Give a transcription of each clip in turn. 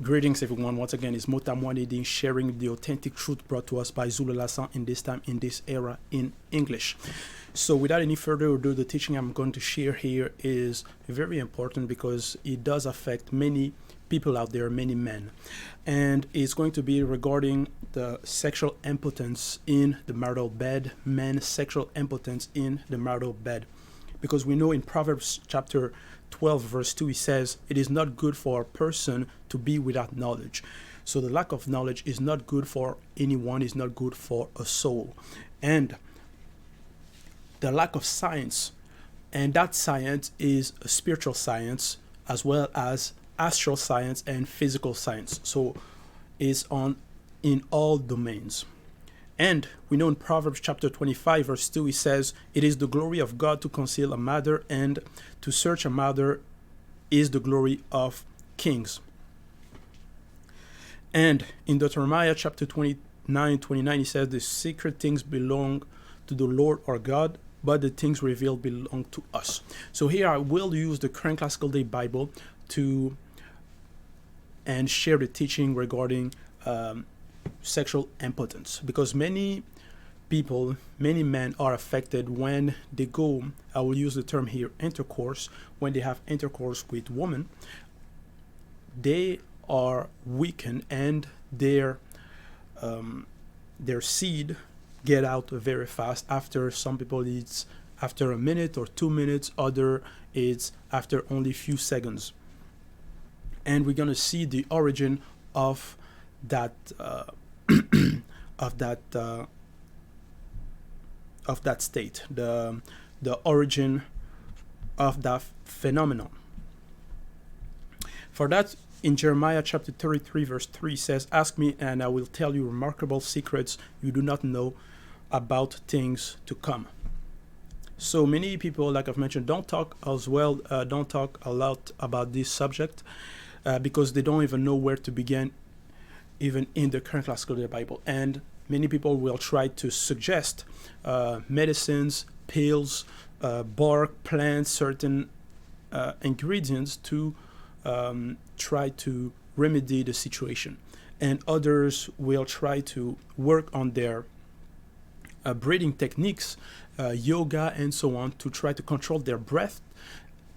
Greetings, everyone. Once again, it's Motamwanidin sharing the authentic truth brought to us by Zulu Lassan in this time, in this era, in English. So, without any further ado, the teaching I'm going to share here is very important because it does affect many people out there, many men. And it's going to be regarding the sexual impotence in the marital bed, men's sexual impotence in the marital bed. Because we know in Proverbs chapter 12 verse 2 it says, "It is not good for a person to be without knowledge." So the lack of knowledge is not good for anyone, is not good for a soul. And the lack of science, and that science is a spiritual science as well as astral science and physical science. So it's on in all domains. And we know in Proverbs chapter 25 verse 2 it says, "It is the glory of God to conceal a matter, and to search a matter is the glory of kings." And in Deuteronomy chapter 29 it says, "The secret things belong to the Lord our God, but the things revealed belong to us." So here I will use the Current Classical Day Bible to and share the teaching regarding sexual impotence, because many people, many men are affected when they go, I will use the term here, intercourse, when they have intercourse with women. They are weakened and their seed get out very fast. After some people it's after a minute or 2 minutes, other it's after only few seconds. And we're going to see the origin of that of that state, the origin of that phenomenon. For that, in Jeremiah chapter 33 verse 3 says, "Ask me and I will tell you remarkable secrets you do not know, about things to come." So many people, like I've mentioned, don't talk a lot about this subject because they don't even know where to begin, even in the Current Classical Day Bible. And many people will try to suggest medicines, pills, bark, plants, certain ingredients to try to remedy the situation. And others will try to work on their breathing techniques, yoga, and so on, to try to control their breath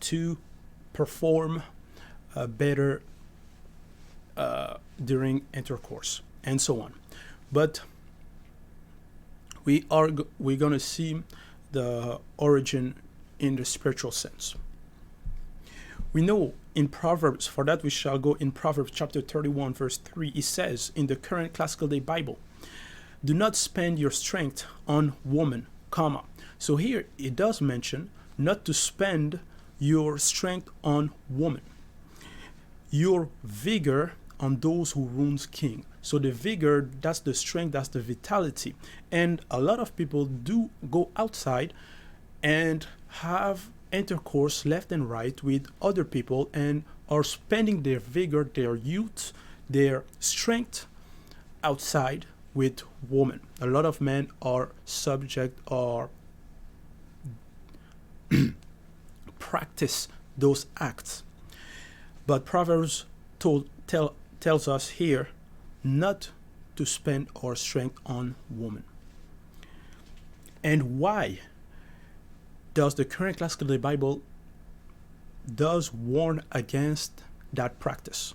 to perform better during intercourse, and so on. But we're going to see the origin in the spiritual sense. We know in Proverbs, for that we shall go in Proverbs chapter 31 verse 3, it says in the Current Classical Day Bible, "Do not spend your strength on woman, comma." So here it does mention not to spend your strength on woman, your vigor on those who wounds king. So the vigor, that's the strength, that's the vitality. And a lot of people do go outside and have intercourse left and right with other people and are spending their vigor, their youth, their strength outside with women. A lot of men are subject or practice those acts. But Proverbs tells us here not to spend our strength on women. And why does the Current Classical Day Bible does warn against that practice?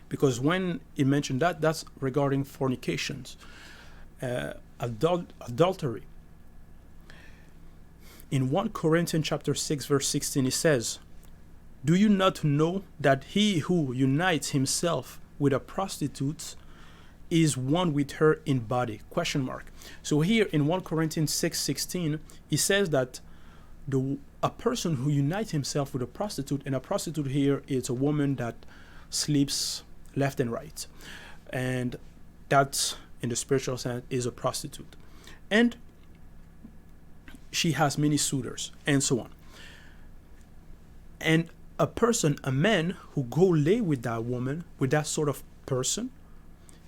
Because when it mentioned that, that's regarding fornications, adultery. In 1 Corinthians chapter 6 verse 16 it says, "Do you not know that he who unites himself with a prostitute is one with her in body?" Question mark. So here in 1 Corinthians 6:16 it says that a person who unites himself with a prostitute, and a prostitute here is a woman that sleeps left and right, and that's in the spiritual sense is a prostitute, and she has many suitors and so on. And a person, a man who go lay with that woman, with that sort of person,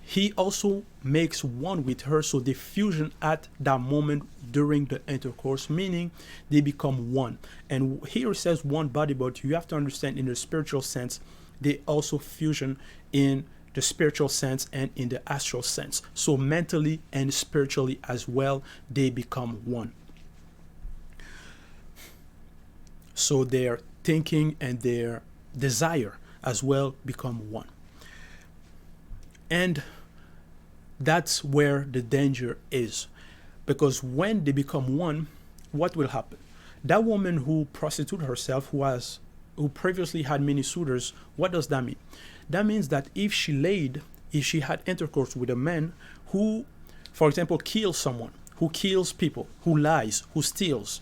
he also makes one with her, so they fusion at that moment during the intercourse, meaning they become one. And here it says one body, but you have to understand in the spiritual sense, they also fusion in the spiritual sense and in the astral sense. So mentally and spiritually as well, they become one. So their thinking and their desire as well become one. And that's where the danger is. Because when they become one, what will happen? That woman who prostituted herself, who previously had many suitors, what does that mean? That means that if she had intercourse with a man who, for example, kills someone, who kills people, who lies, who steals,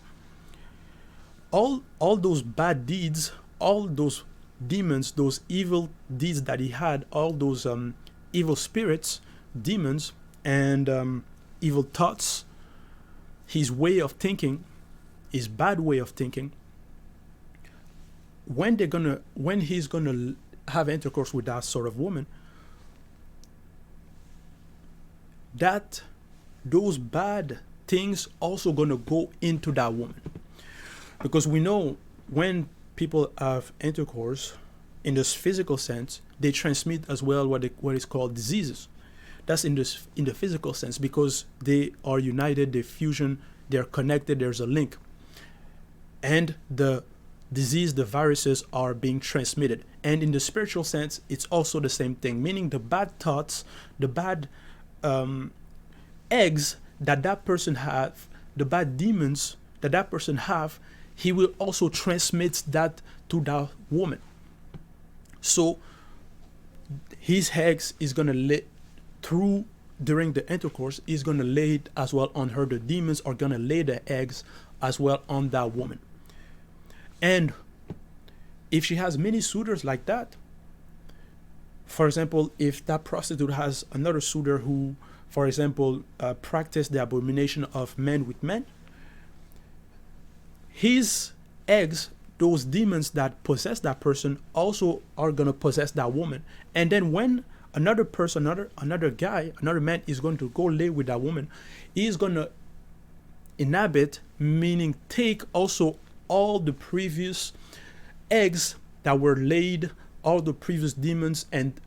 all those bad deeds, all those demons, those evil deeds that he had, all those evil spirits, demons, and evil thoughts, his way of thinking, his bad way of thinking, when he's gonna have intercourse with that sort of woman, that those bad things also gonna go into that woman. Because we know when people have intercourse in this physical sense, they transmit as well what is called diseases. That's in the physical sense, because they are united, they fusion, they're connected, there's a link. And the disease, the viruses are being transmitted. And in the spiritual sense, it's also the same thing, meaning the bad thoughts, the bad eggs that person have, the bad demons that person have, he will also transmit that to that woman. So his eggs is going to lay through during the intercourse, is going to lay it as well on her. The demons are going to lay the eggs as well on that woman. And if she has many suitors like that, for example, if that prostitute has another suitor who, for example, practice the abomination of men with men, his eggs, those demons that possess that person, also are going to possess that woman. And then when another person, another guy, another man is going to go lay with that woman, he's going to inhabit, meaning take also all the previous eggs that were laid, all the previous demons and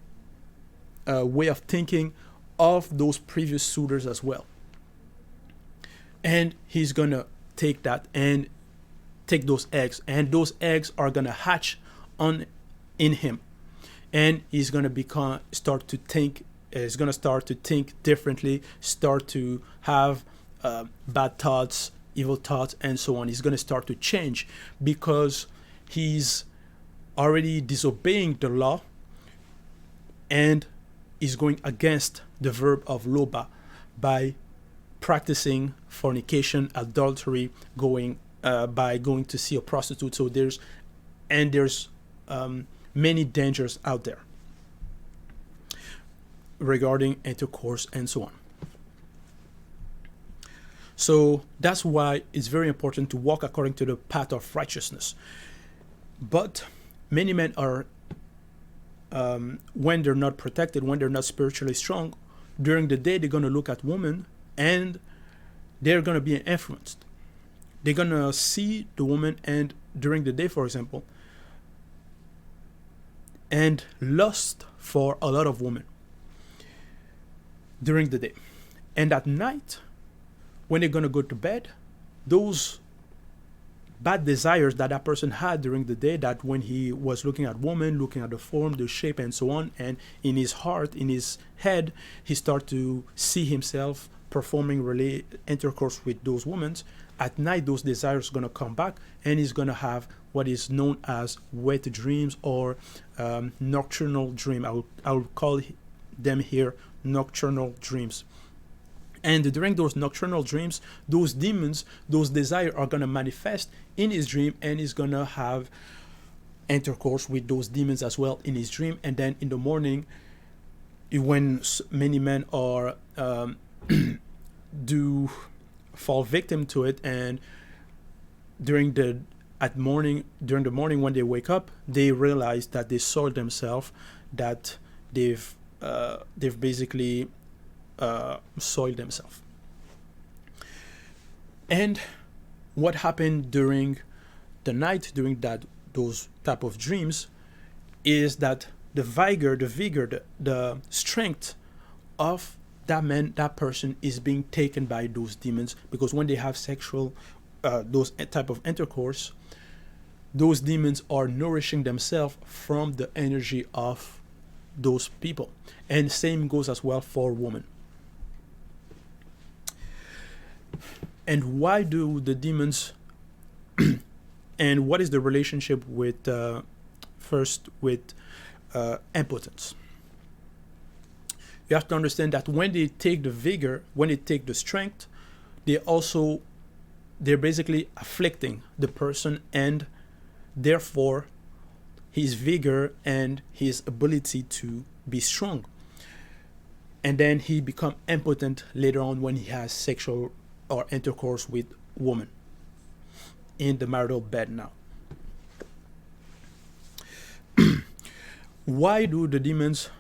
way of thinking of those previous suitors as well. And he's going to take that and take those eggs, and those eggs are going to hatch in him. And he's going to start to think differently, start to have bad thoughts, evil thoughts, and so on. He's going to start to change because he's already disobeying the law and is going against the verb of loba by practicing fornication, adultery, by going to see a prostitute. So there's many dangers out there regarding intercourse and so on. So that's why it's very important to walk according to the path of righteousness. But many men are, when they're not protected, when they're not spiritually strong, during the day they're going to look at women and they're going to be influenced. They're going to see the woman and during the day, for example, and lust for a lot of women during the day. And at night, when they're going to go to bed, those bad desires that person had during the day, that when he was looking at women, looking at the form, the shape, and so on, and in his heart, in his head, he started to see himself performing intercourse with those women. At night, those desires are going to come back, and he's going to have what is known as wet dreams or nocturnal dream. I will call them here nocturnal dreams. And during those nocturnal dreams, those demons, those desires are going to manifest in his dream, and he's going to have intercourse with those demons as well in his dream. And then in the morning, when many men are do fall victim to it, and during the morning when they wake up, they realize that they soiled themselves, that they've basically soiled themselves. And what happened during the night, during those type of dreams, is that the vigor, the strength of that man, that person is being taken by those demons, because when they have sexual, those type of intercourse, those demons are nourishing themselves from the energy of those people. And same goes as well for women. And why do the demons and what is the relationship with first with impotence? You have to understand that when they take the vigor, when they take the strength, they're basically afflicting the person, and therefore his vigor and his ability to be strong. And then he become impotent later on when he has sexual or intercourse with women in the marital bed now. Why do the demons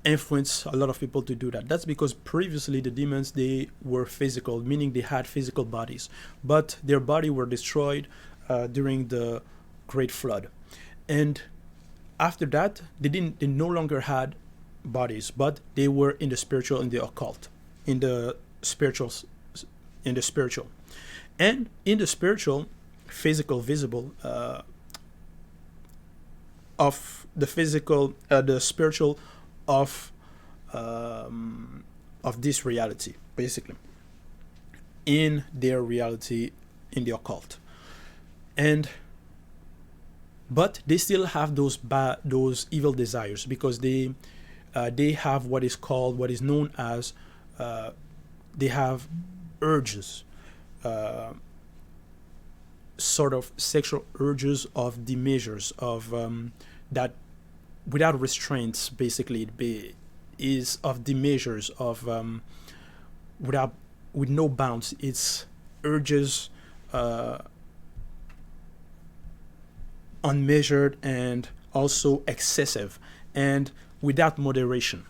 influence a lot of people to do that? That's because previously the demons, they were physical, meaning they had physical bodies, but their body were destroyed during the Great Flood. And after that, they no longer had bodies, but they were in the spiritual, in the occult, in the spiritual. And in the spiritual, physical, visible, of the physical, the spiritual of this reality, basically, in their reality, in the occult. But they still have those evil desires, because they have what is known as they have urges, sort of sexual urges of the measures of that without restraints, basically is of the measures of with no bounds. It's urges unmeasured and also excessive and without moderation.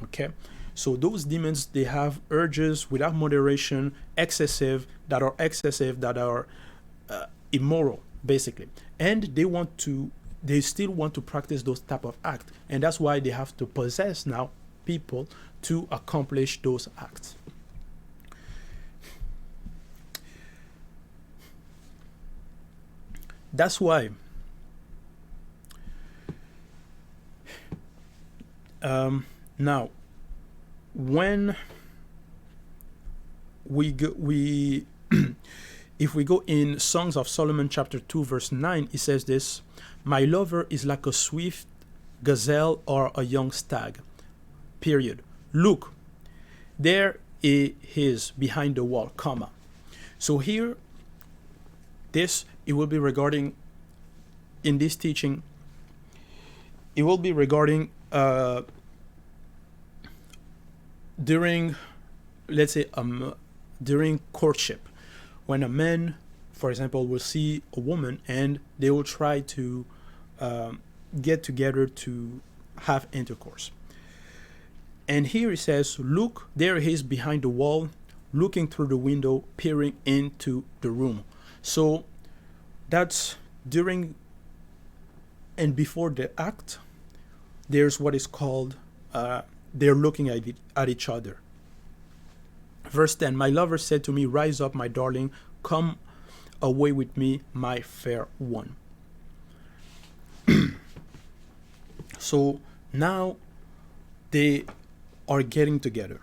Okay, so those demons, they have urges without moderation, excessive, that are immoral, basically, and they still want to practice those type of acts, and that's why they have to possess now people to accomplish those acts. That's why now when we if we go in Songs of Solomon chapter 2 verse 9, it says this: "My lover is like a swift gazelle or a young stag. Period. Look, there it is behind the wall, comma." So here, it will be regarding, in this teaching, it will be regarding during, let's say, during courtship, when a man, for example, will see a woman and they will try to get together to have intercourse. And here it says, "Look, there he is behind the wall, looking through the window, peering into the room." So that's during and before the act. There's what is called they're looking at each other. Verse 10, "My lover said to me, 'Rise up, my darling, come away with me, my fair one.'" So now they are getting together.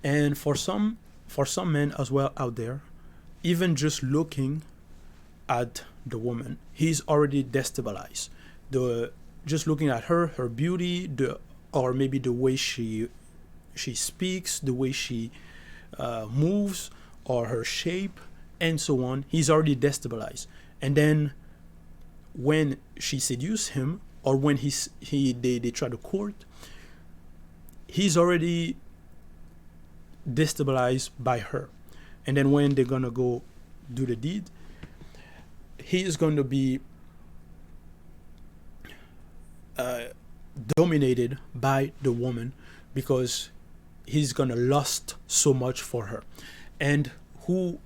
And for some men as well out there, even just looking at the woman, he's already destabilized. Just looking at her beauty, or maybe the way she speaks, the way she moves, or her shape, and so on, he's already destabilized. And then when she seduces him, or when they try to court, he's already destabilized by her. And then when they're gonna go do the deed, he is going to be dominated by the woman, because he's gonna lust so much for her. And who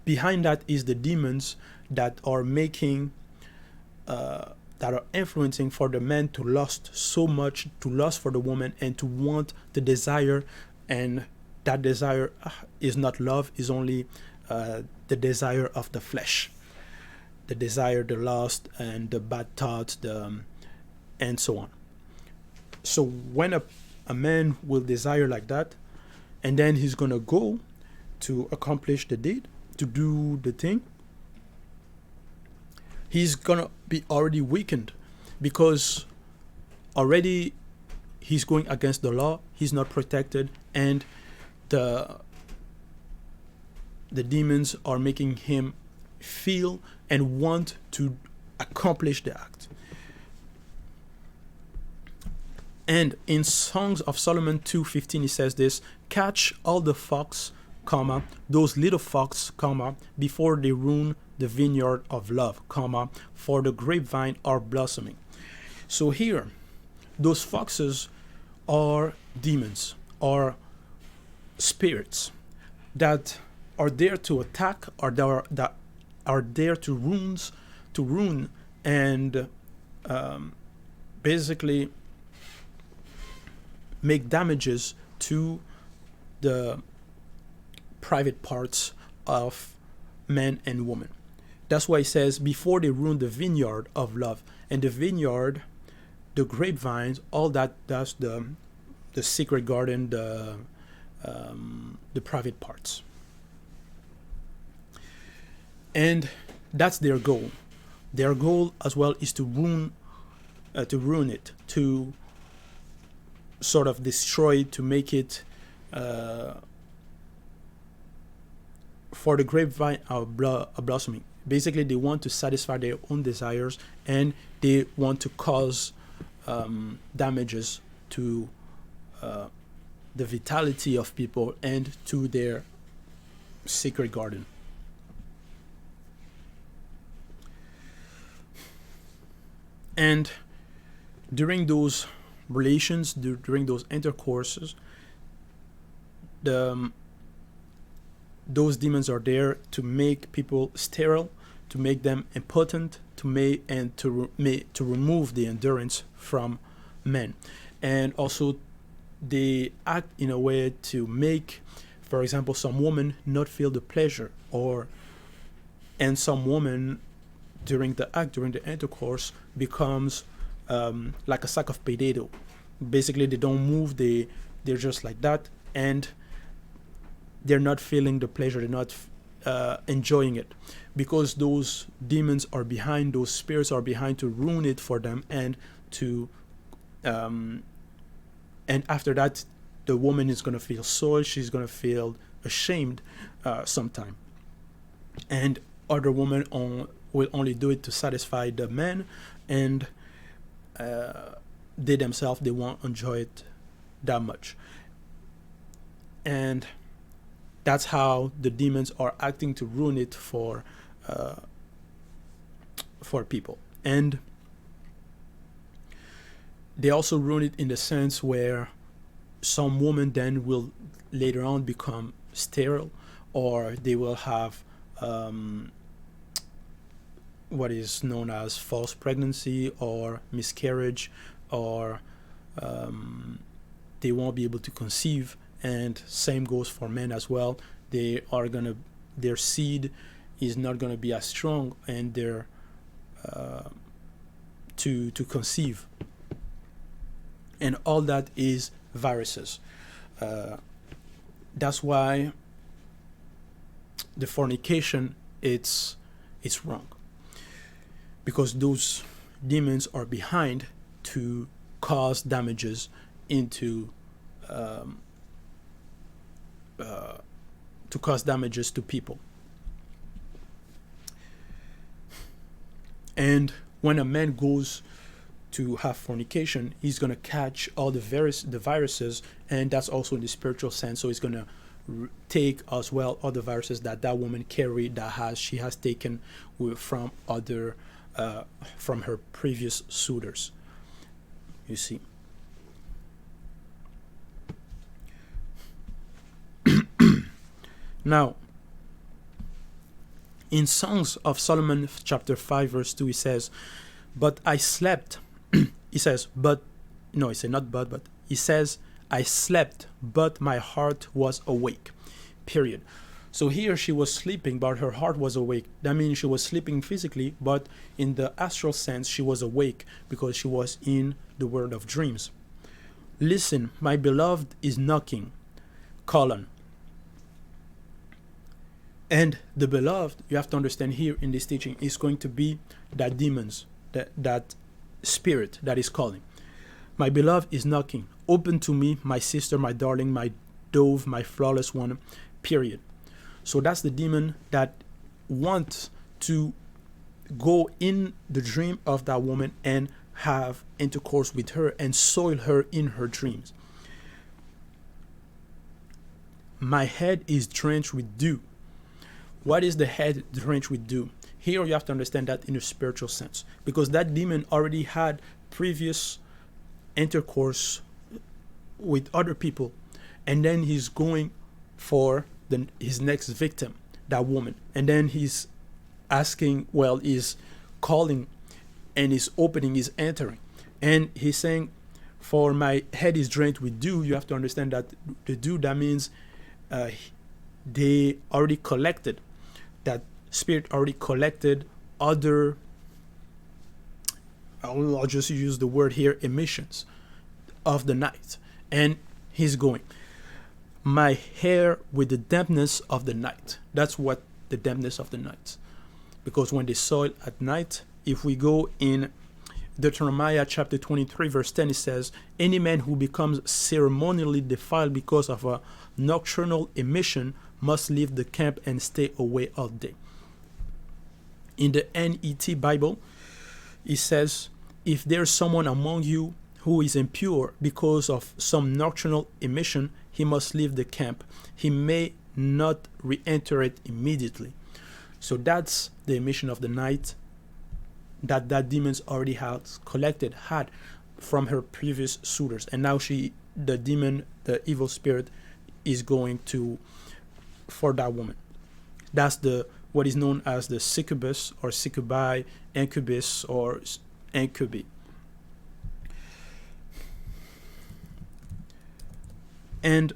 behind that is the demons that are making that are influencing for the man to lust so much, to lust for the woman, and to want the desire. And that desire is not love, is only the desire of the flesh, the desire, the lust, and the bad thoughts, and so on. So when a man will desire like that, and then he's going to go to accomplish the deed, to do the thing, he's going to be already weakened, because already he's going against the law, he's not protected, and the demons are making him feel and want to accomplish the act. And in Songs of Solomon 2:15, he says this: catch all the fox, comma, those little fox, comma, before they ruin the vineyard of love, comma, for the grapevine are blossoming. So here, those foxes are demons, are spirits that are there to attack, or that are there to ruin, and basically make damages to the private parts of man and woman. That's why it says, before they ruin the vineyard of love. And the vineyard, the grapevines, all that, that's the secret garden, the private parts. And that's their goal. Their goal as well is to ruin it, to sort of destroy it, to make it for the grapevine of blossoming. Basically, they want to satisfy their own desires, and they want to cause damages to the vitality of people and to their sacred garden. And during those relations, during those intercourses, those demons are there to make people sterile, to make them impotent, to remove the endurance from men. And also they act in a way to make, for example, some women not feel the pleasure, and some women during the intercourse becomes like a sack of potato. Basically, they don't move, they're just like that, and they're not feeling the pleasure, they're not enjoying it, because those demons are behind, those spirits are behind to ruin it for them, and to and after that the woman is going to feel soiled, she's going to feel ashamed sometime, and other women will only do it to satisfy the men, and they themselves, they won't enjoy it that much. And that's how the demons are acting to ruin it for people. And they also ruin it in the sense where some women then will later on become sterile, or they will have what is known as false pregnancy or miscarriage, or they won't be able to conceive. And same goes for men as well. Their seed is not gonna be as strong, and they're to conceive. And all that is viruses. That's why the fornication, it's wrong, because those demons are behind to cause damages into to people. And when a man goes to have fornication, he's going to catch all the viruses, and that's also in the spiritual sense. So he's going to take as well all the viruses that woman carried, she has taken from her previous suitors. You see. Now, in Songs of Solomon chapter 5 verse 2, he says, But I slept. He says, but, no, he said not but he says, I slept, but my heart was awake. Period. So here she was sleeping, but her heart was awake. That means she was sleeping physically, but in the astral sense, she was awake because she was in the world of dreams. Listen, my beloved is knocking, colon. And the beloved, you have to understand here in this teaching, is going to be that demons, that spirit that is calling. My beloved is knocking. Open to me, my sister, my darling, my dove, my flawless one, period. So that's the demon that wants to go in the dream of that woman and have intercourse with her and soil her in her dreams. My head is drenched with dew. What is the head drenched with dew? Here you have to understand that in a spiritual sense, because that demon already had previous intercourse with other people, and then he's going for his next victim, that woman, and then he's asking, well, he's calling and he's opening, he's entering, and he's saying, for my head is drenched with dew. You have to understand that the dew, that means they already collected, that spirit already collected other, I'll just use the word here, emissions of the night. And he's going, my hair with the dampness of the night. That's what the dampness of the night. Because when they soil at night, if we go in Deuteronomy chapter 23 verse 10, it says, any man who becomes ceremonially defiled because of a nocturnal emission must leave the camp and stay away all day. In the NET Bible, it says, if there's someone among you who is impure because of some nocturnal emission, he must leave the camp. He may not re-enter it immediately. So that's the emission of the night that demons already had from her previous suitors. And now the demon, the evil spirit, is going for that woman. That's what is known as the succubus or succubi, incubus or incubi. And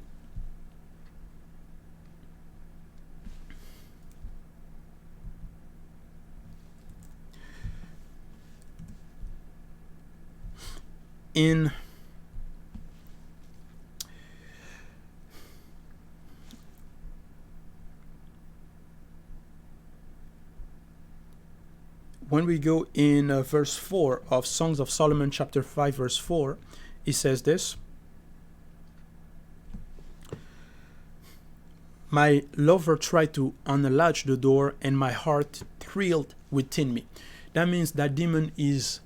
when we go in verse 4 of Songs of Solomon chapter 5 verse 4, it says this, my lover tried to unlatch the door and my heart thrilled within me. That means that demon is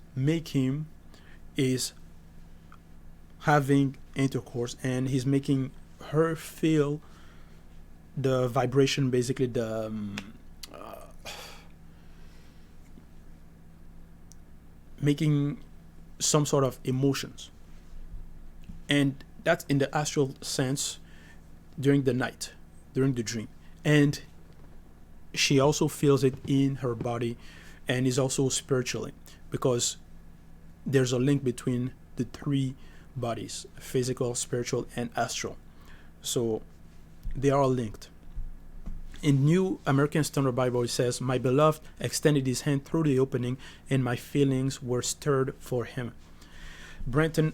having intercourse and he's making her feel the vibration, basically the making some sort of emotions. And that's in the astral sense during the night, during the dream. And she also feels it in her body and is also spiritually, because there's a link between the three bodies, physical, spiritual, and astral. So they are all linked. In New American Standard Bible, it says, my beloved extended his hand through the opening and my feelings were stirred for him. Brenton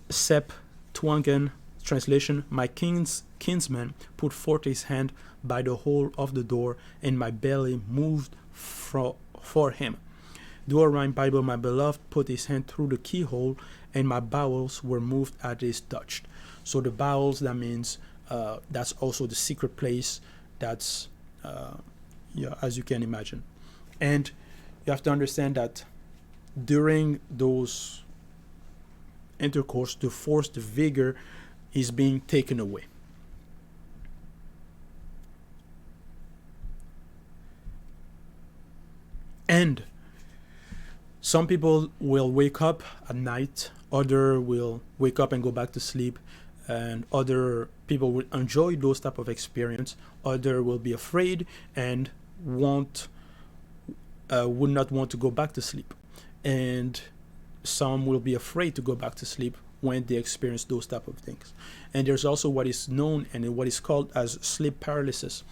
Septuagint translation, my kinsman put forth his hand by the hole of the door and my belly moved for him. Douay Bible, my beloved put his hand through the keyhole and my bowels were moved at his touch. So the bowels, that means that's also the secret place. That's as you can imagine. And you have to understand that during those intercourse, the force, the vigor is being taken away. And some people will wake up at night, other will wake up and go back to sleep, and other people will enjoy those type of experience, other will be afraid and would not want to go back to sleep. and some will be afraid to go back to sleep when they experience those type of things. And there's also what is known and what is called as sleep paralysis,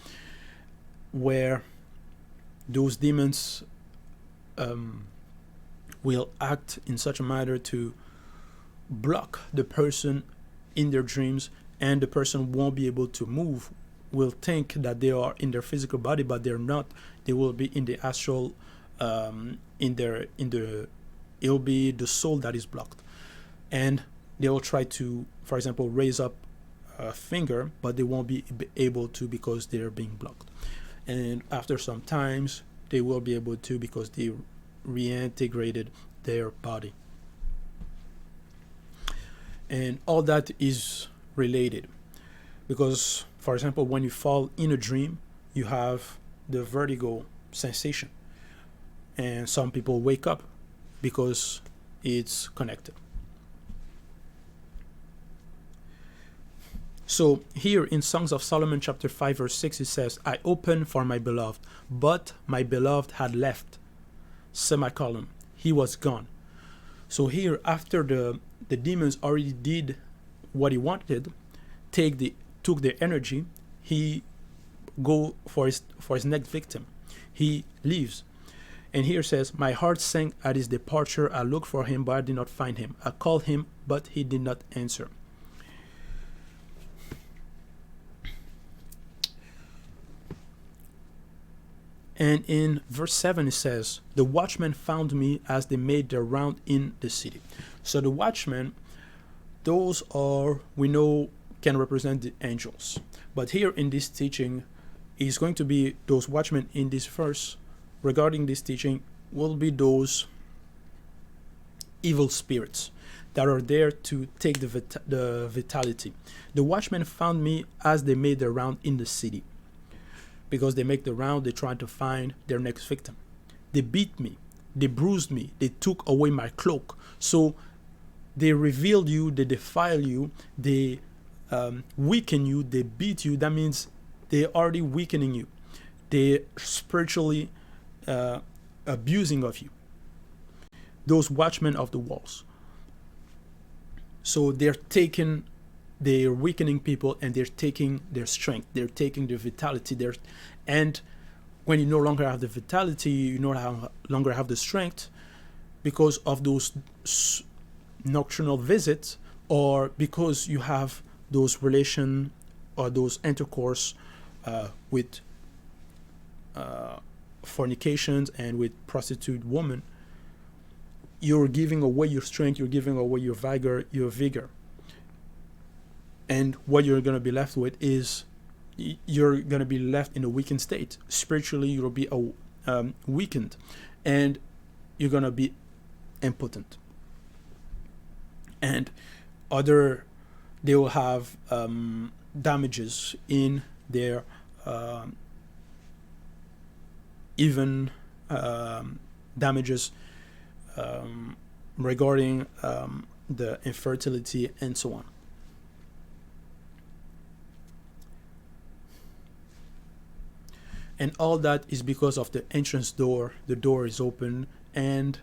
where those demons will act in such a manner to block the person in their dreams, and the person won't be able to move, will think that they are in their physical body, but they're not. They will be in the astral, it'll be the soul that is blocked. And they will try to, for example, raise up a finger, but they won't be able to because they're being blocked. And after some times, they will be able to because they reintegrated their body. And all that is related because, for example, when you fall in a dream, you have the vertigo sensation, and some people wake up because it's connected. So here in Songs of Solomon chapter 5 verse 6, it says, I opened for my beloved, but my beloved had left, semicolon, he was gone. So here, after the demons already did what he wanted, took their energy, he go for his next victim. He leaves. And here says, my heart sank at his departure. I looked for him, but I did not find him. I called him, but he did not answer. And in verse 7 it says, the watchmen found me as they made their round in the city. So the watchmen, those are, we know, can represent the angels. But here in this teaching is going to be those watchmen in this verse regarding this teaching will be those evil spirits that are there to take the vitality. The watchmen found me as they made their round in the city. Because they make the round, they try to find their next victim. They beat me, they bruised me, they took away my cloak. So they revealed you, they defile you, they weaken you, they beat you. That means they're already weakening you. They're spiritually abusing of you. Those watchmen of the walls. So they're weakening people, and they're taking their strength, they're taking their vitality. And when you no longer have the vitality, you no longer have the strength because of those nocturnal visits, or because you have those relation or those intercourse with fornications and with prostitute women. You're giving away your strength, you're giving away your vigor. And what you're going to be left with is you're going to be left in a weakened state. Spiritually, you'll be weakened, and you're going to be impotent. And they will have damages in their damages regarding the infertility and so on. And all that is because of the entrance door. The door is open, and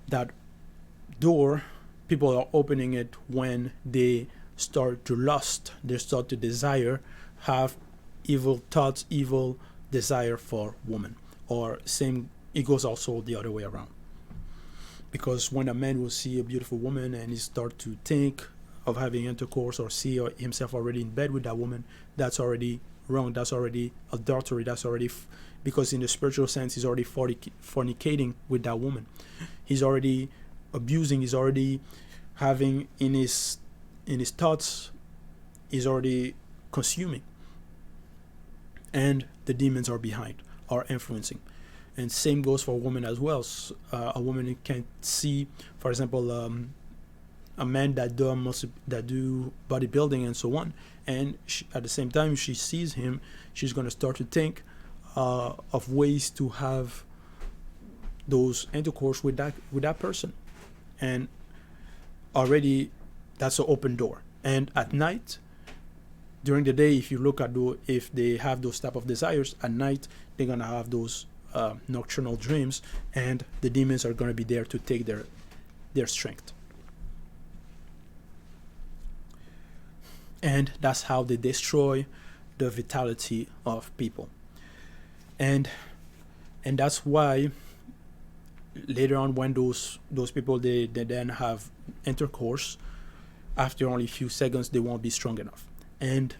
that door, people are opening it when they start to lust, they start to desire, have evil thoughts, evil desire for woman. Or same, it goes also the other way around. Because when a man will see a beautiful woman and he start to think of having intercourse or see himself already in bed with that woman, that's already wrong. That's already adultery. That's already because in the spiritual sense, he's already fornicating with that woman. He's already abusing. He's already having in his thoughts. He's already consuming. And the demons are behind, are influencing. And same goes for a woman as well. A woman can see, for example, a man that do bodybuilding and so on, and at the same time she sees him, she's going to start to think of ways to have those intercourse with that person, and already that's an open door. And at night, during the day, if you look at if they have those type of desires, at night they're going to have those nocturnal dreams, and the demons are going to be there to take their strength. And that's how they destroy the vitality of people. And that's why later on, when those people they then have intercourse, after only a few seconds they won't be strong enough, and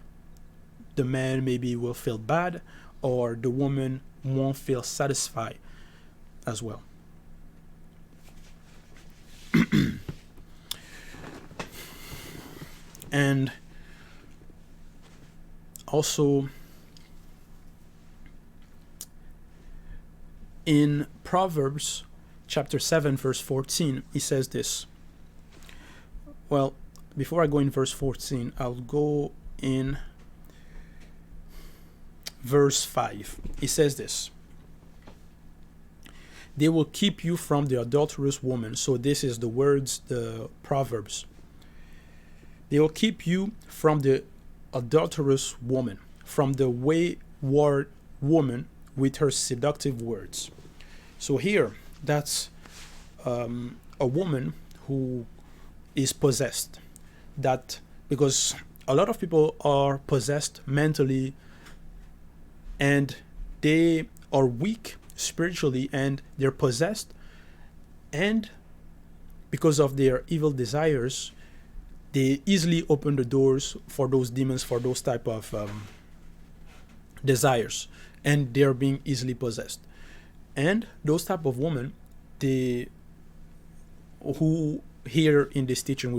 the man maybe will feel bad, or the woman won't feel satisfied as well. And also in Proverbs chapter 7 verse 14, he says this. Well, before I go in verse 14, I'll go in verse 5. He says this: they will keep you from the adulterous woman. So this is the words, the Proverbs. They will keep you from the adulterous woman, from the wayward woman with her seductive words. So here, that's a woman who is possessed. That because a lot of people are possessed mentally, and they are weak spiritually, and they're possessed, and because of their evil desires, they easily open the doors for those demons, for those type of desires, and they're being easily possessed. And those type of women, who here in this teaching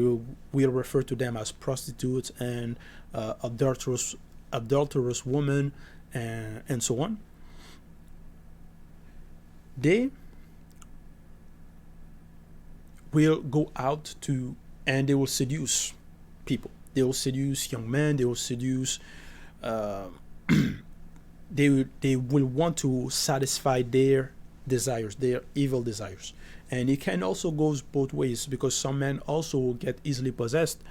we'll refer to them as prostitutes and adulterous women, and so on. They will go out to, and they will seduce people. They will seduce young men. They will seduce. They will want to satisfy their desires, their evil desires, and it can also go both ways, because some men also get easily possessed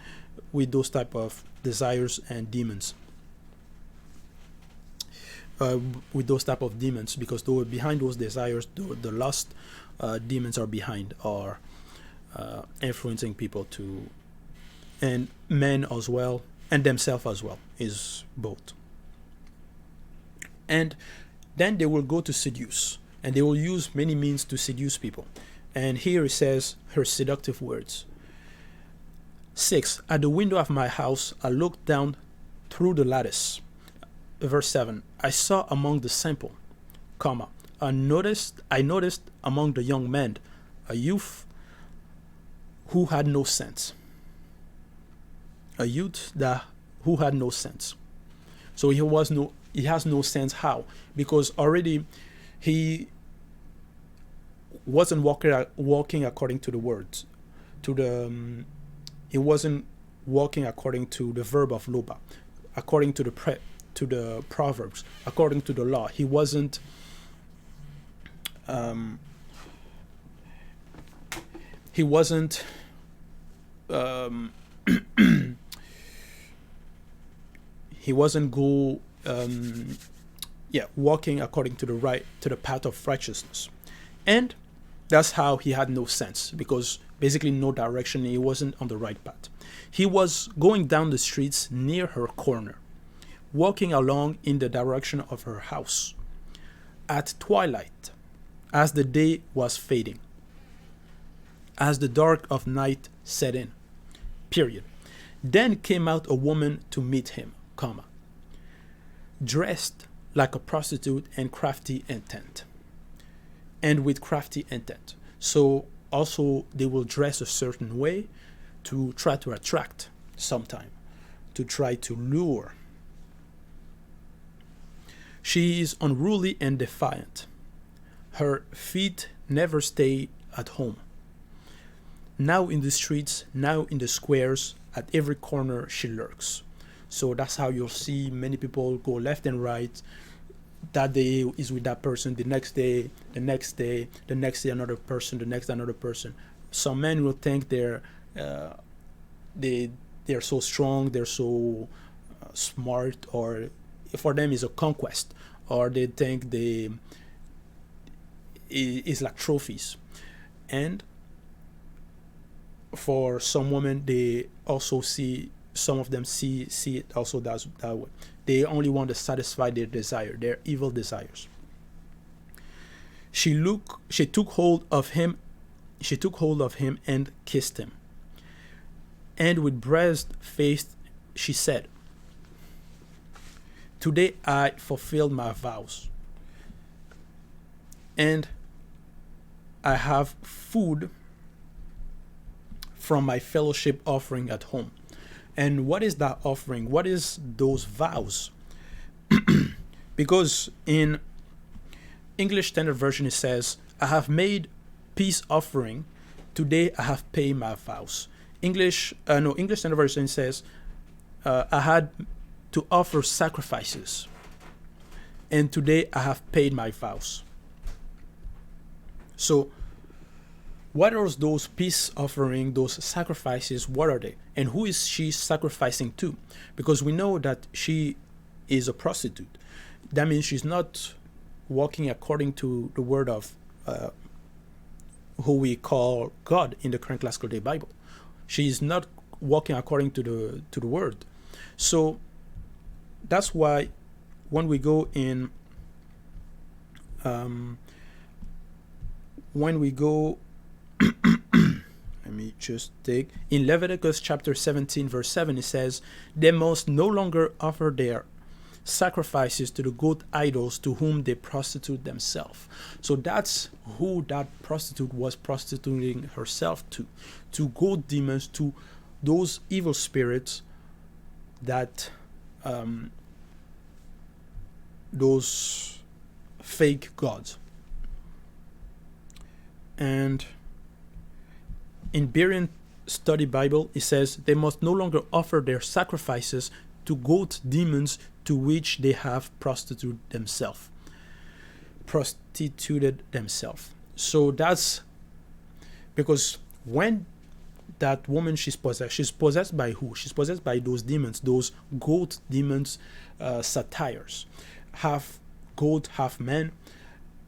with those type of desires and demons. With those type of demons, because behind those desires, the lust demons are behind, are influencing people to, and men as well, and themselves as well, is both. And then they will go to seduce, and they will use many means to seduce people. And here it says her seductive words. 6. At the window of my house I looked down through the lattice. Verse 7. I saw among the simple, I noticed among the young men a youth who had no sense. A youth who had no sense. So he has no sense. How? Because already he wasn't walking according to the words, he wasn't walking according to the verb of loba, according to the Proverbs, according to the law. He wasn't walking according to the path of righteousness. And that's how he had no sense, because basically no direction. He wasn't on the right path. He was going down the streets near her corner, walking along in the direction of her house at twilight, as the day was fading, as the dark of night set in. Period. Then came out a woman to meet him, dressed like a prostitute and crafty intent. And with crafty intent. So also they will dress a certain way to try to attract sometime, to try to lure. She is unruly and defiant. Her feet never stay at home. Now in the streets, now in the squares, at every corner she lurks. So that's how you'll see many people go left and right. That day is with that person, the next day, another person, the next another person. Some men will think they're so strong, they're so smart, or for them is a conquest, or they think is like trophies. And for some women, they also see, some of them see it also that way. They only want to satisfy their desire, their evil desires. She took hold of him and kissed him. And with breast face she said, "Today I fulfilled my vows, and I have food from my fellowship offering at home." And what is that offering? What is those vows? Because in English Standard Version it says, "I have made peace offering. Today I have paid my vows." English Standard Version says, "I had to offer sacrifices, and today I have paid my vows." So what are those peace offering, those sacrifices? What are they? And who is she sacrificing to? Because we know that she is a prostitute. That means she's not walking according to the word of who we call God in the current classical day Bible. She's not walking according to the word. So that's why when we go in let me just take in Leviticus chapter 17 verse 7, it says, "They must no longer offer their sacrifices to the goat idols to whom they prostitute themselves." So that's who that prostitute was prostituting herself to goat demons, to those evil spirits, that those fake gods. And in Berean Study Bible, it says, "They must no longer offer their sacrifices to goat demons to which they have prostituted themselves." So that's because when that woman, she's possessed by who? She's possessed by those demons, those goat demons, satyrs, half goat, half man,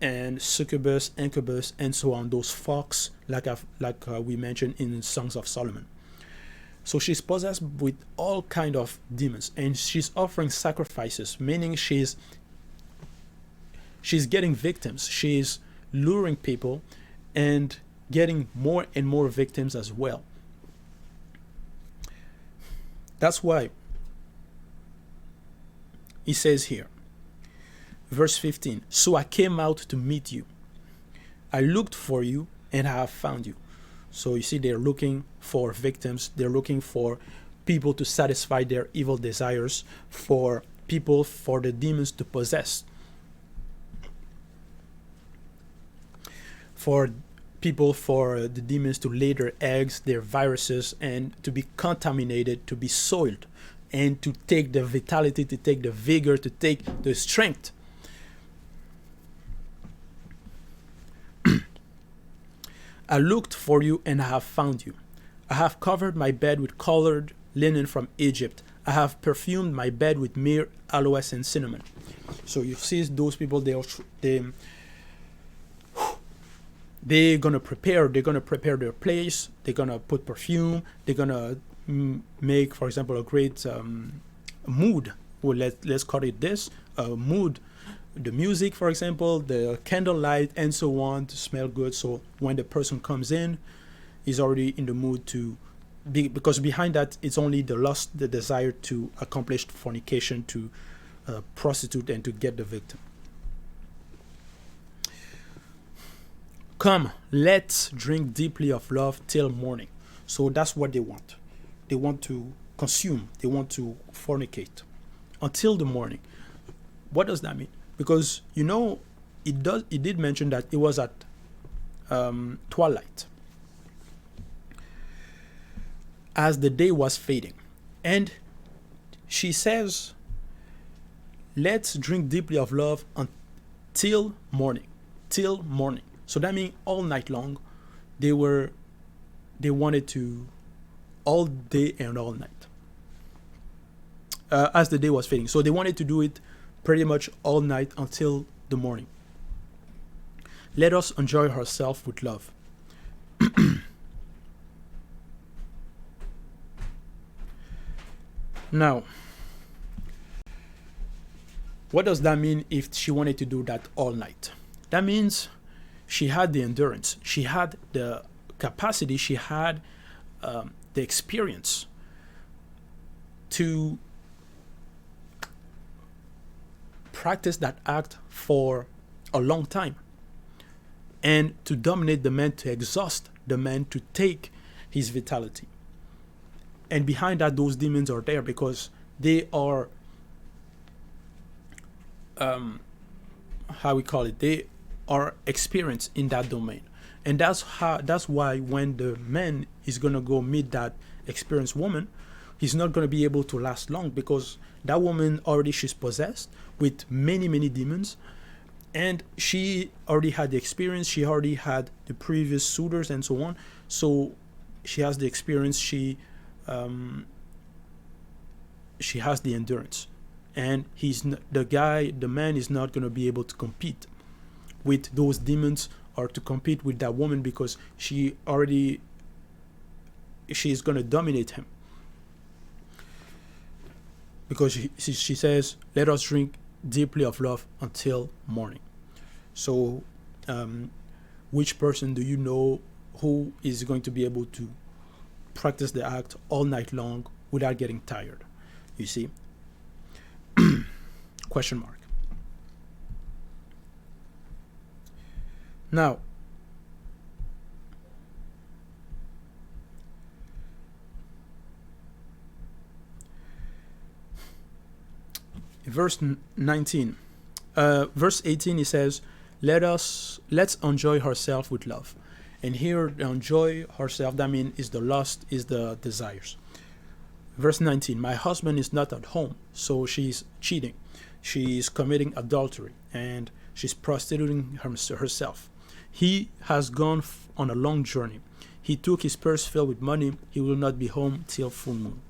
and succubus, incubus, and so on, those fox, like we mentioned in Songs of Solomon. So she's possessed with all kind of demons, and she's offering sacrifices, meaning she's getting victims. She's luring people and getting more and more victims as well. That's why he says here, verse 15, "So I came out to meet you. I looked for you and I have found you." So you see, they're looking for victims. They're looking for people to satisfy their evil desires, for the demons to possess, for the demons to lay their eggs, their viruses, and to be contaminated, to be soiled, and to take the vitality, to take the vigor, to take the strength. "I looked for you and I have found you. I have covered my bed with colored linen from Egypt. I have perfumed my bed with myrrh, aloes, and cinnamon." So you see those people, they're gonna prepare their place. They're gonna put perfume. They're gonna make, for example, a great mood. Well, let's call it this mood. The music, for example, the candlelight, and so on, to smell good. So when the person comes in, he's already in the mood to be, because behind that, it's only the lust, the desire to accomplish fornication, to prostitute, and to get the victim. "Come, let's drink deeply of love till morning." So that's what they want. They want to consume. They want to fornicate until the morning. What does that mean? Because it did mention that it was at twilight, as the day was fading, and she says, "Let's drink deeply of love until morning." Till morning. So that means all night long, they wanted to, all day and all night, as the day was fading. So they wanted to do it pretty much all night until the morning. let us enjoy ourselves with love. Now, what does that mean if she wanted to do that all night? That means she had the endurance, she had the capacity, she had the experience to practice that act for a long time and to dominate the man, to exhaust the man, to take his vitality. And behind that, those demons are there because they are, how we call it, they are experienced in that domain. And that's why when the man is going to go meet that experienced woman, he's not going to be able to last long, because that woman already, she's possessed with many, many demons. And she already had the experience. She already had the previous suitors and so on. So she has the experience. She has the endurance. And the man is not going to be able to compete with those demons or to compete with that woman, because she's going to dominate him. Because she says, let us drink deeply of love until morning. So which person do you know who is going to be able to practice the act all night long without getting tired? You see? Question mark. Now, verse 19, verse 18, it says, let's enjoy ourselves with love. And here, enjoy ourselves, that means is the lust, is the desires. Verse 19, my husband is not at home, so she's cheating. She's committing adultery, and she's prostituting herself. He has gone on a long journey. He took his purse filled with money. He will not be home till full moon.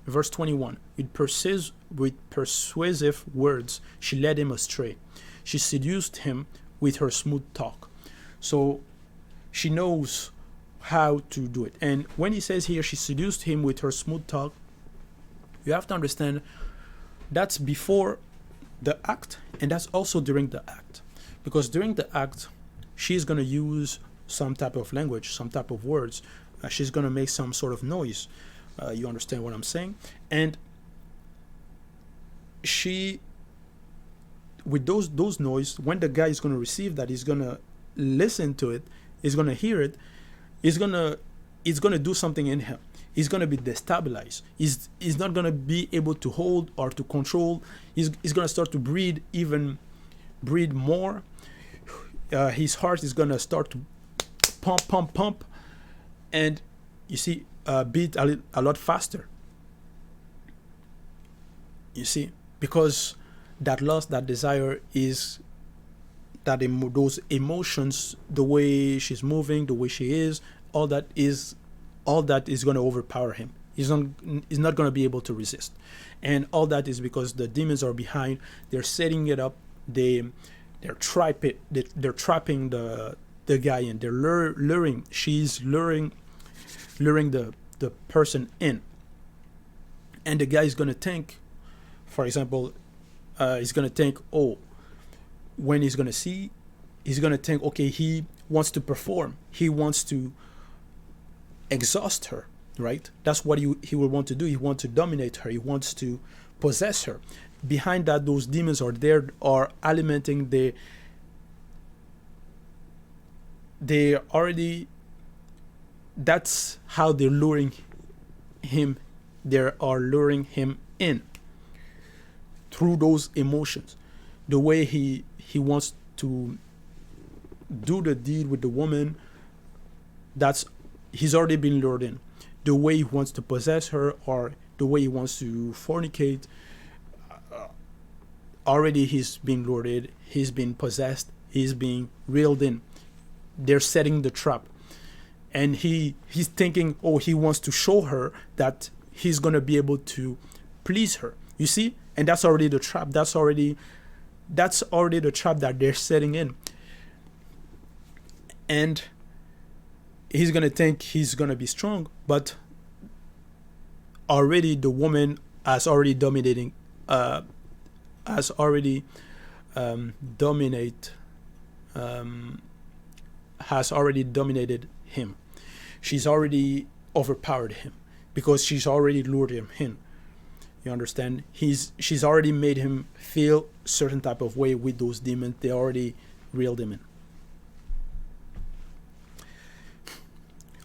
Verse 21, with persuasive words, she led him astray. She seduced him with her smooth talk. So she knows how to do it. And when he says here, she seduced him with her smooth talk, you have to understand that's before the act, and that's also during the act. Because during the act, she's going to use some type of language, some type of words. She's going to make some sort of noise. You understand what I'm saying? And she, with those noise, when the guy is going to receive that, he's going to listen to it, he's going to hear it, it's going to do something in him. He's going to be destabilized. He's not going to be able to hold or to control. He's going to start to breathe more. His heart is going to start to pump, and you see, beat a lot faster. You see, because that lust, that desire is that those emotions, the way she's moving, the way she is, all that is going to overpower him. He's not going to be able to resist. And all that is because the demons are behind. They're setting it up. They're trapping the guy in. They're luring. She's luring the person in. And the guy is going to think, for example, he's going to think, when he's going to see, he's going to think, okay, he wants to perform. He wants to exhaust her, right? That's what he will want to do. He wants to dominate her. He wants to possess her. Behind that, those demons are there, are alimenting they already, that's how they're luring him. They are luring him in through those emotions. The way he wants to do the deed with the woman, he's already been lured in. The way he wants to possess her, or the way he wants to fornicate, already he's being lured in, he's been possessed, he's being reeled in. They're setting the trap. And he's thinking, he wants to show her that he's going to be able to please her. You see? And that's already the trap. That's already the trap that they're setting in. and he's gonna think he's gonna be strong, but already the woman has already dominating, has already dominate, has already dominated him. She's already overpowered him because she's already lured him in. You understand? She's already made him feel certain type of way with those demons. They already reeled him in.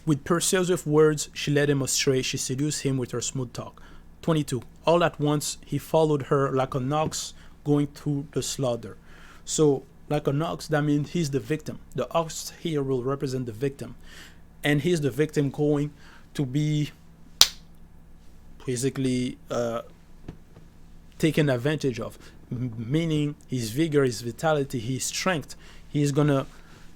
With persuasive words, she led him astray. She seduced him with her smooth talk. 22. All at once, he followed her like an ox going through the slaughter. So, like an ox, that means he's the victim. The ox here will represent the victim. And he's the victim going to be basically taken advantage of. Meaning his vigor, his vitality, his strength. He's going to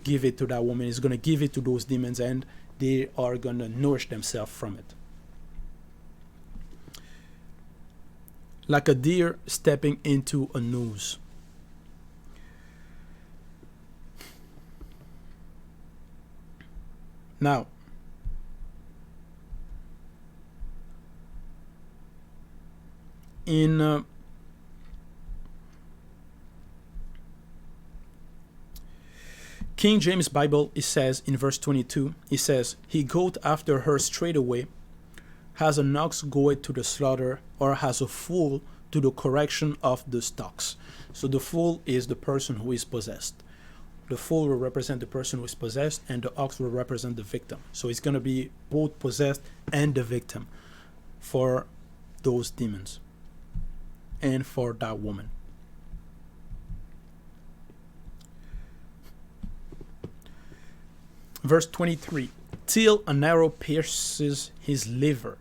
give it to that woman. He's going to give it to those demons, and they are going to nourish themselves from it. Like a deer stepping into a noose. Now, in King James Bible, it says in verse 22, it says, he goeth after her straightway, has an ox goeth to the slaughter, or has a fool to the correction of the stocks. So the fool is the person who is possessed. The fool will represent the person who is possessed, and the ox will represent the victim. So it's going to be both possessed and the victim for those demons and for that woman. Verse 23, till an arrow pierces his liver.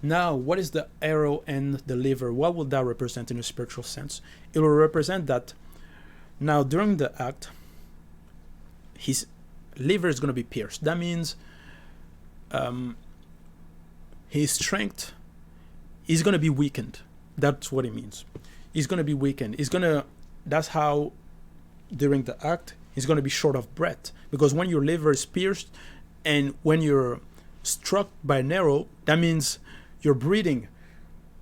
Now, what is the arrow and the liver? What will that represent in a spiritual sense? It will represent that now during the act, his liver is going to be pierced. That means his strength is going to be weakened. That's what it means. He's going to be weakened. That's how during the act, he's going to be short of breath. Because when your liver is pierced and when you're struck by an arrow, that means you're breathing.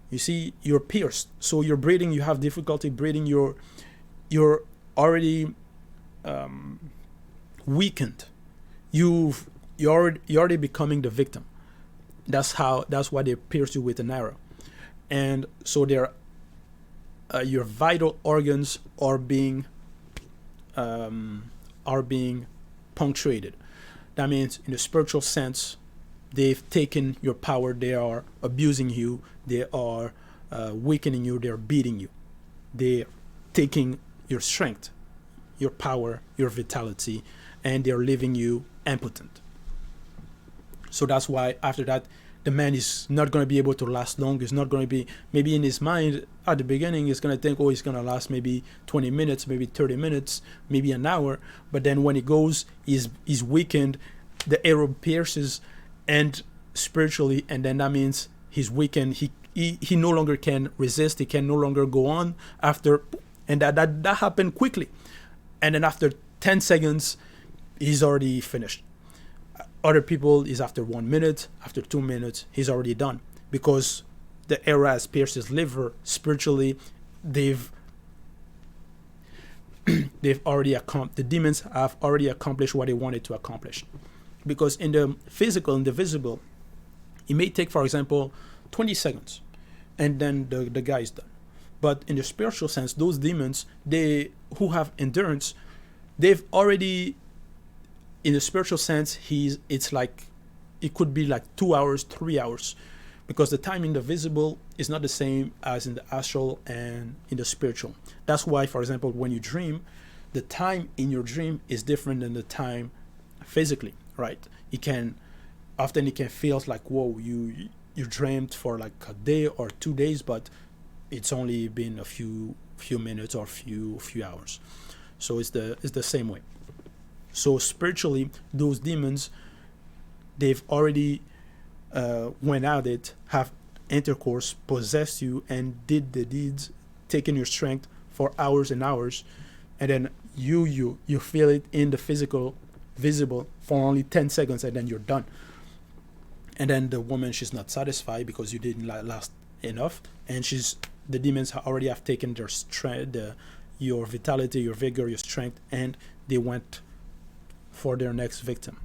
You see, you're pierced. So you're breathing, you have difficulty breathing, you're already weakened. You're already becoming the victim. That's why they pierce you with an arrow. And so your vital organs are being punctuated. That means in a spiritual sense, they've taken your power, they are abusing you, they are weakening you, they're beating you. They're taking your strength, your power, your vitality, and they're leaving you impotent. So that's why after that, the man is not going to be able to last long. He's not going to be, maybe in his mind at the beginning, he's going to think, oh, he's going to last maybe 20 minutes, maybe 30 minutes, maybe an hour. But then when he goes, he's weakened, the arrow pierces, and spiritually, and then that means he's weakened. He no longer can resist. He can no longer go on after, and that happened quickly. And then after 10 seconds, he's already finished. Other people is after 1 minute, after 2 minutes, he's already done. Because the arrow has pierced his liver. Spiritually, they've already accomplished, the demons have already accomplished what they wanted to accomplish. Because in the physical, in the visible, it may take, for example, 20 seconds, and then the guy is done. But in the spiritual sense, those demons, who have endurance, they've already, in the spiritual sense, it could be like 2 hours, 3 hours, because the time in the visible is not the same as in the astral and in the spiritual. That's why, for example, when you dream, the time in your dream is different than the time physically, right? It can feel like, whoa, you dreamed for like a day or 2 days, but it's only been a few minutes or few hours. So it's the same way. So spiritually, those demons, they've already went at it, have intercourse, possessed you, and did the deeds, taking your strength for hours and hours, and then you feel it in the physical visible for only 10 seconds, and then you're done. And then the woman, she's not satisfied because you didn't last enough, and the demons already have taken their strength, your vitality, your vigor, your strength, and they went for their next victim.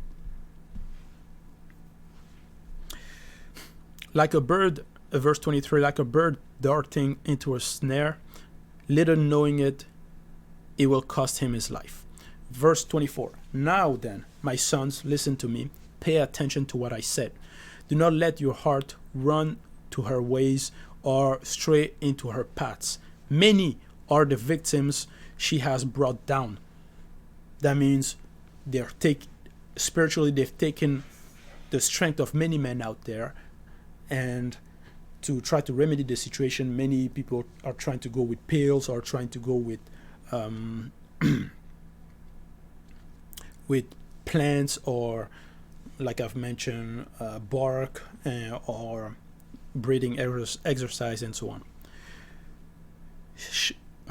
Like a bird, verse 23, like a bird darting into a snare, little knowing it will cost him his life. Verse 24, now then, my sons, listen to me, pay attention to what I said. Do not let your heart run to her ways or stray into her paths. Many are the victims she has brought down. That means spiritually they've taken the strength of many men out there, and to try to remedy the situation, many people are trying to go with pills or trying to go with with plants, or like I've mentioned, bark, or breathing exercise, and so on.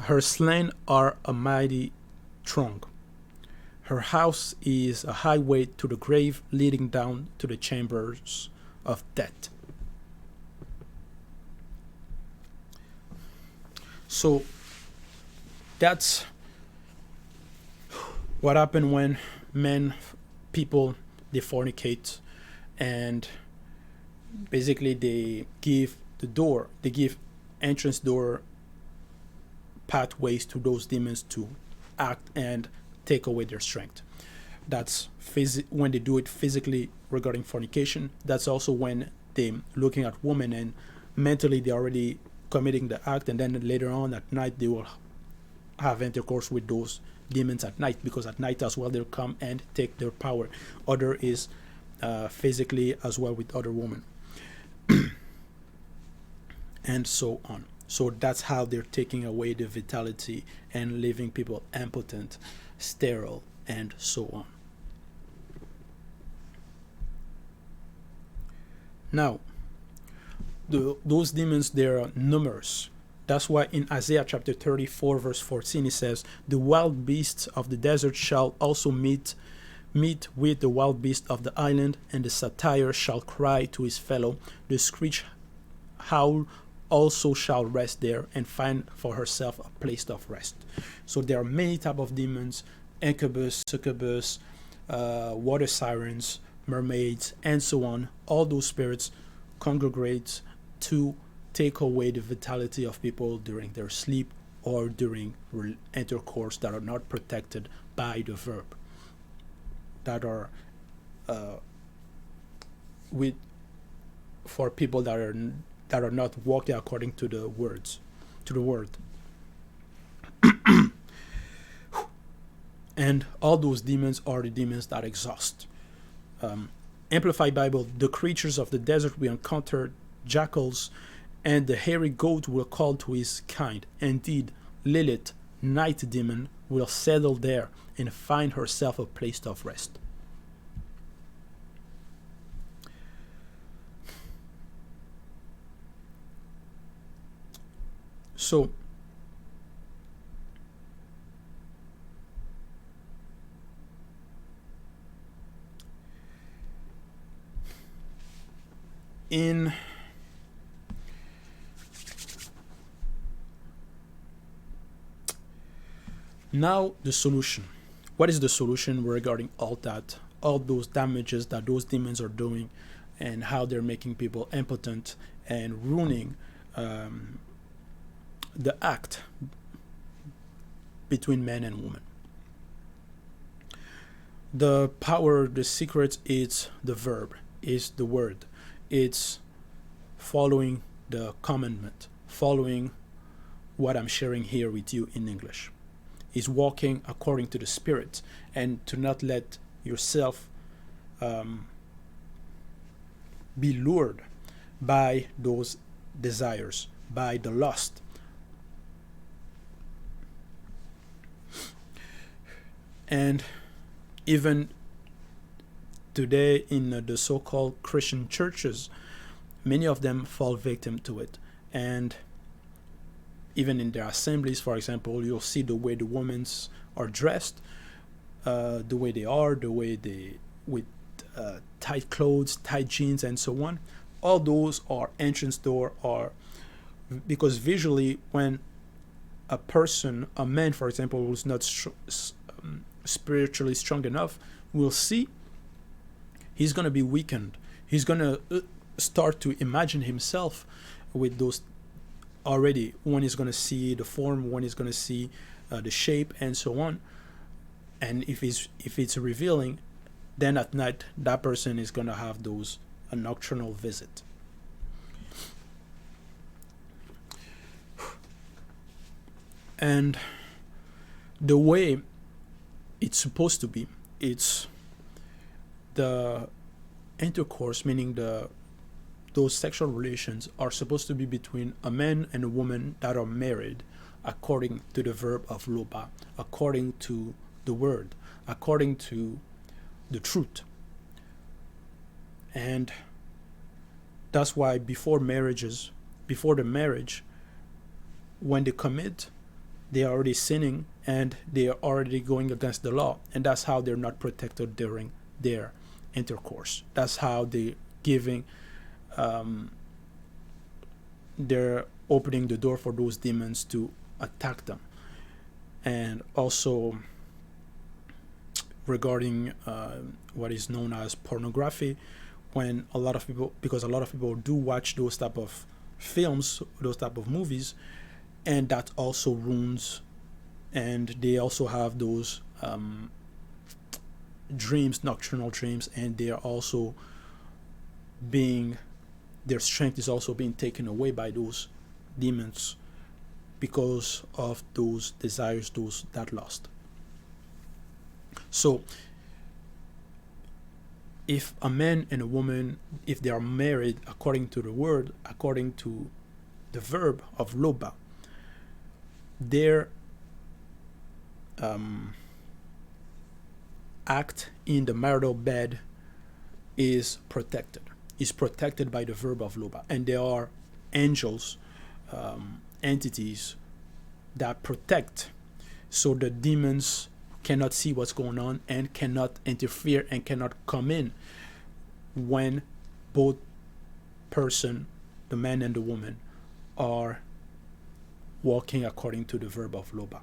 Her slain are a mighty throng. Her house is a highway to the grave, leading down to the chambers of death. So that's what happened when people, they fornicate, and basically they give entrance door pathways to those demons to act and take away their strength. That's when they do it physically regarding fornication. That's also when they're looking at women and mentally they're already committing the act, and then later on at night they will have intercourse with those demons at night, because at night as well they'll come and take their power. Other is physically as well with other women and so on. So that's how they're taking away the vitality and leaving people impotent, sterile, and so on. Now, those demons, they are numerous. That's why in Isaiah chapter 34 verse 14 it says, the wild beasts of the desert shall also meet with the wild beasts of the island, and the satyr shall cry to his fellow, the screech howl also shall rest there and find for herself a place of rest. So there are many types of demons: incubus, succubus, water sirens, mermaids, and so on. All those spirits congregate to take away the vitality of people during their sleep or during intercourse that are not protected by the verb, that are for people that are not walking according to the word. And all those demons are the demons that exhaust. Amplified Bible: the creatures of the desert will encounter jackals, and the hairy goat will call to his kind. Indeed, Lilith, night demon, will settle there and find herself a place of rest. So, now the solution. What is the solution regarding all that, all those damages that those demons are doing, and how they're making people impotent and ruining the act between man and woman? The power, the secret is the verb, is the word. It's following the commandment, following what I'm sharing here with you in English. Is walking according to the Spirit, and to not let yourself be lured by those desires, by the lust. And even today in the so-called Christian churches, many of them fall victim to it. And even in their assemblies, for example, you'll see the way the women are dressed. the way they are, the way they with tight clothes, tight jeans, and so on. All those are entrance door, or because visually, when a person, a man, for example, who's not spiritually strong enough, will see, he's going to be weakened. He's going to start to imagine himself with those already, when he's going to see the form, when he's going to see the shape, and so on. And if it's revealing, then at night that person is going to have those a nocturnal visit. And the way it's supposed to be, it's the intercourse, meaning those sexual relations are supposed to be between a man and a woman that are married according to the verb of loba, according to the word, according to the truth. And that's why before the marriage, when they commit, they are already sinning and they are already going against the law. And that's how they're not protected during their intercourse. That's how they're opening the door for those demons to attack them. And also regarding what is known as pornography, when because a lot of people do watch those type of films, those type of movies, and that also ruins, and they also have those dreams, nocturnal dreams, and they are also their strength is also being taken away by those demons because of those desires, that lust. So if a man and a woman, if they are married according to the word, according to the verb of loba, their act in the marital bed is protected by the verb of loba. And there are angels, entities that protect, so the demons cannot see what's going on and cannot interfere and cannot come in when both person, the man and the woman, are walking according to the verb of loba.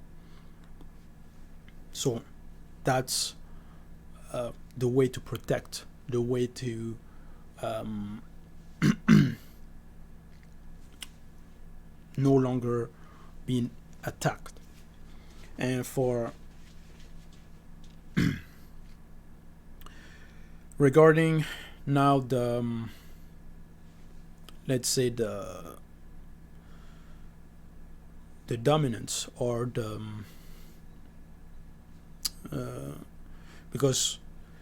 So that's the way to protect, the way to no longer being attacked. And for regarding now the let's say the dominance, or the because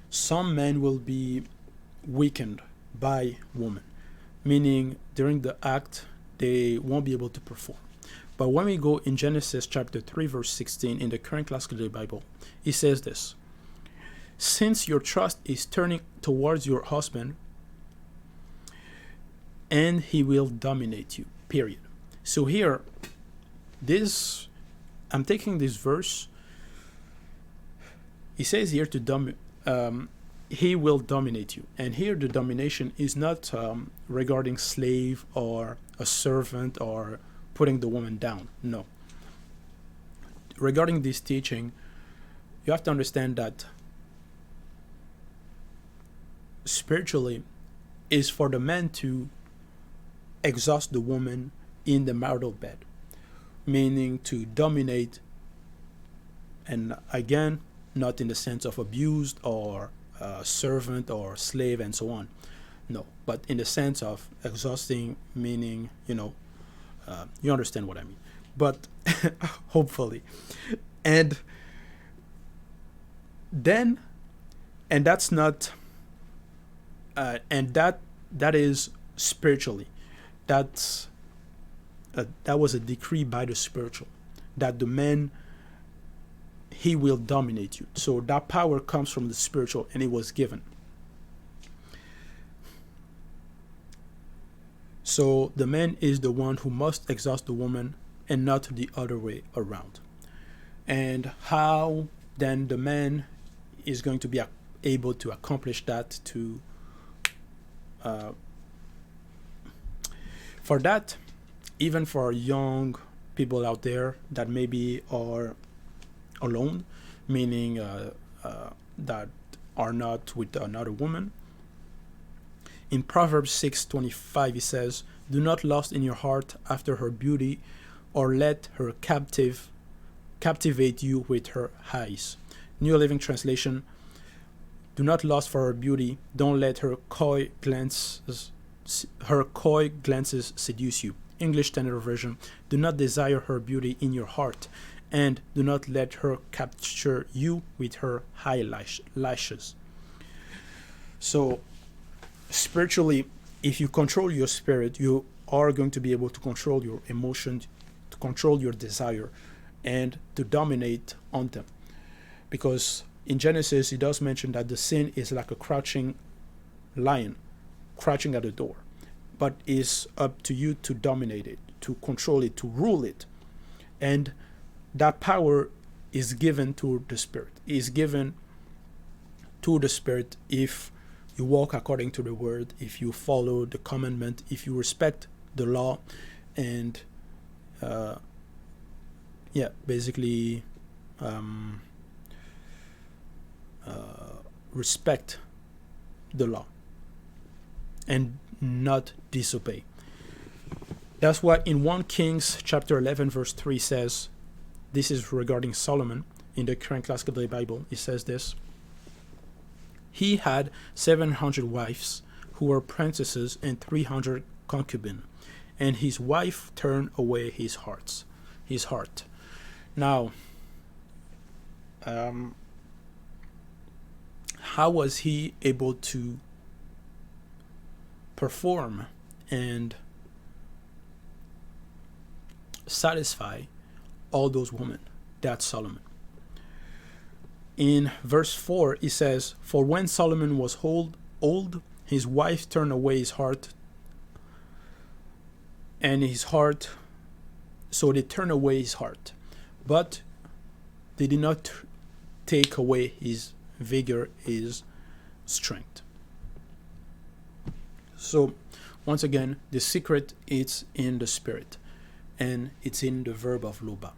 some men will be weakened by women, meaning during the act they won't be able to perform. But when we go in Genesis chapter 3 verse 16 in the current classical Bible, it says this: since your trust is turning towards your husband, and he will dominate you, period. So here, I'm taking this verse, it says here he will dominate you. And here the domination is not regarding slave or a servant or putting the woman down. No. Regarding this teaching, you have to understand that spiritually is for the man to exhaust the woman in the marital bed, meaning to dominate, and again, not in the sense of abused or servant or slave and so on. No, but in the sense of exhausting, meaning, you understand what I mean. But hopefully. And then, and that's not, and that is spiritually. That was a decree by the spiritual, that the man, he will dominate you. So that power comes from the spiritual, and it was given. So the man is the one who must exhaust the woman and not the other way around. And how then the man is going to be able to accomplish that. For that, even for young people out there that maybe are alone, meaning that are not with another woman, in Proverbs 6:25 it says, "Do not lust in your heart after her beauty, or let her captivate you with her eyes." New Living Translation: "Do not lust for her beauty. Don't let her coy glances seduce you." English Standard Version: "Do not desire her beauty in your heart, and do not let her capture you with her eyelashes." So, spiritually, if you control your spirit, you are going to be able to control your emotions, to control your desire, and to dominate on them. Because in Genesis, it does mention that the sin is like a crouching lion, crouching at the door. But it's up to you to dominate it, to control it, to rule it. And that power is given to the Spirit. It is given to the Spirit if you walk according to the Word, if you follow the commandment, if you respect the law, and basically respect the law and not disobey. That's what in 1 Kings chapter 11 verse 3 says. This is regarding Solomon in the current classical Bible. It says this: "He had 700 wives who were princesses and 300 concubines, and his wife turned away his heart." Now, how was he able to perform and satisfy all those women? That's Solomon. In verse 4, it says, "For when Solomon was old, his wife turned away his heart, and his heart, so they turned away his heart, but they did not take away his vigor, his strength." So, once again, the secret is in the spirit, and it's in the verb of loba.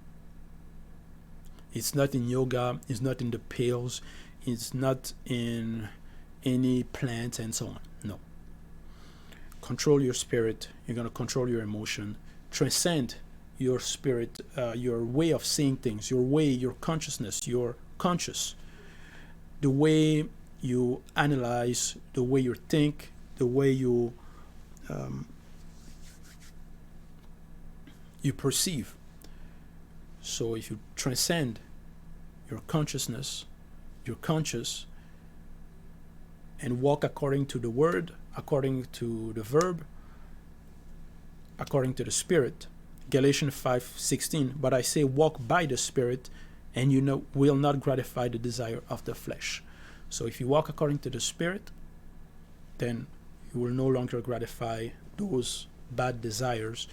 It's not in yoga, it's not in the pills, it's not in any plants and so on. No. Control your spirit, you're going to control your emotion, transcend your spirit, your way of seeing things, your consciousness, your conscious, the way you analyze, the way you think, the way you perceive. So if you transcend your consciousness, your conscious, and walk according to the word, according to the verb, according to the spirit. Galatians 5:16, "But I say walk by the spirit, and you will not gratify the desire of the flesh." So if you walk according to the spirit, then you will no longer gratify those bad desires,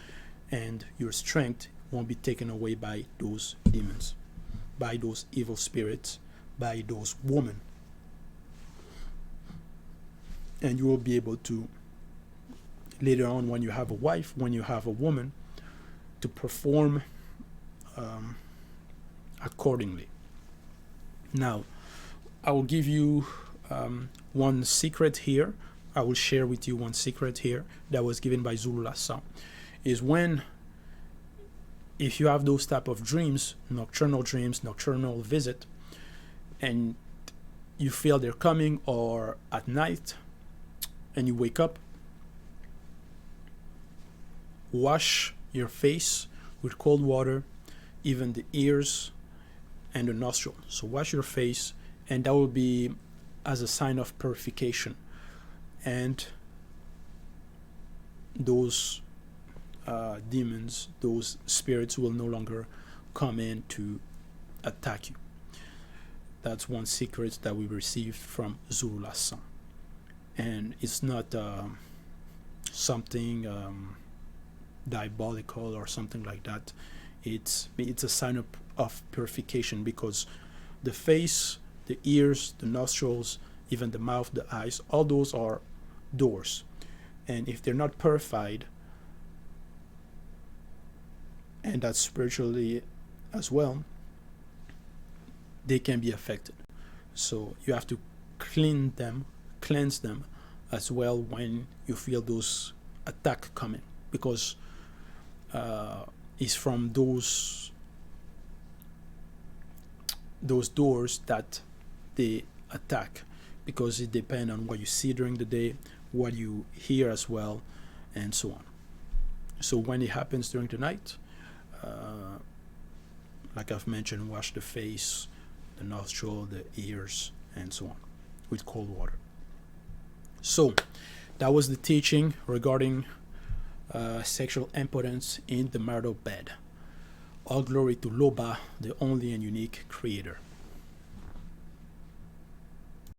and your strength won't be taken away by those demons, by those evil spirits, by those women. And you will be able to, later on, when you have a wife, when you have a woman, to perform accordingly. Now, I will give you one secret here. I will share with you one secret here that was given by Zulu Lassan. Is if you have those type of dreams, nocturnal visit, and you feel they're coming, or at night, and you wake up, wash your face with cold water, even the ears and the nostril. So wash your face, and that will be as a sign of purification. And those demons, those spirits will no longer come in to attack you. That's one secret that we received from Zulu Lassan. And it's not something diabolical or something like that. It's a sign of purification, because the face the ears, the nostrils, even the mouth, the eyes, all those are doors. And if they're not purified, and that's spiritually as well, they can be affected. So you have to cleanse them as well when you feel those attack coming, because it's from those doors that they attack, because it depends on what you see during the day, what you hear as well, and so on. So when it happens during the night, like I've mentioned, wash the face, the nostril, the ears, and so on with cold water. So that was the teaching regarding sexual impotence in the marital bed. All glory to Loba, the only and unique creator.